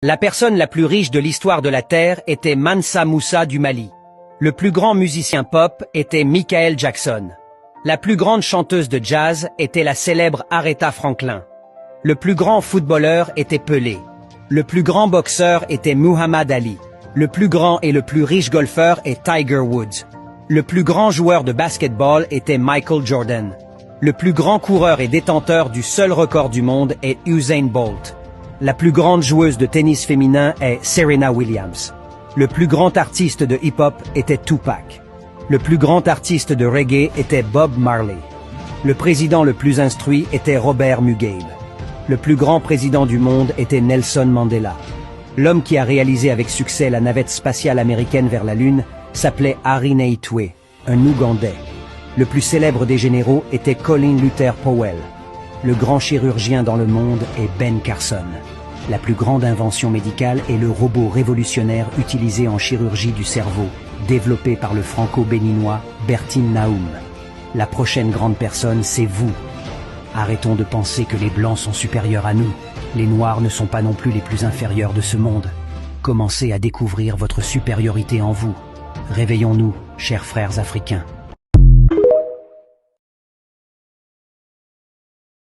La personne la plus riche de l'histoire de la Terre était Mansa Moussa du Mali. Le plus grand musicien pop était Michael Jackson. La plus grande chanteuse de jazz était la célèbre Aretha Franklin. Le plus grand footballeur était Pelé. Le plus grand boxeur était Muhammad Ali. Le plus grand et le plus riche golfeur est Tiger Woods. Le plus grand joueur de basketball était Michael Jordan. Le plus grand coureur et détenteur du seul record du monde est Usain Bolt. La plus grande joueuse de tennis féminin est Serena Williams. Le plus grand artiste de hip-hop était Tupac. Le plus grand artiste de reggae était Bob Marley. Le président le plus instruit était Robert Mugabe. Le plus grand président du monde était Nelson Mandela. L'homme qui a réalisé avec succès la navette spatiale américaine vers la Lune s'appelait Harry Naitwe, un Ougandais. Le plus célèbre des généraux était Colin Luther Powell. Le grand chirurgien dans le monde est Ben Carson. La plus grande invention médicale est le robot révolutionnaire utilisé en chirurgie du cerveau, développé par le franco-béninois Bertin Naoum. La prochaine grande personne, c'est vous. Arrêtons de penser que les Blancs sont supérieurs à nous. Les Noirs ne sont pas non plus les plus inférieurs de ce monde. Commencez à découvrir votre supériorité en vous. Réveillons-nous, chers frères africains.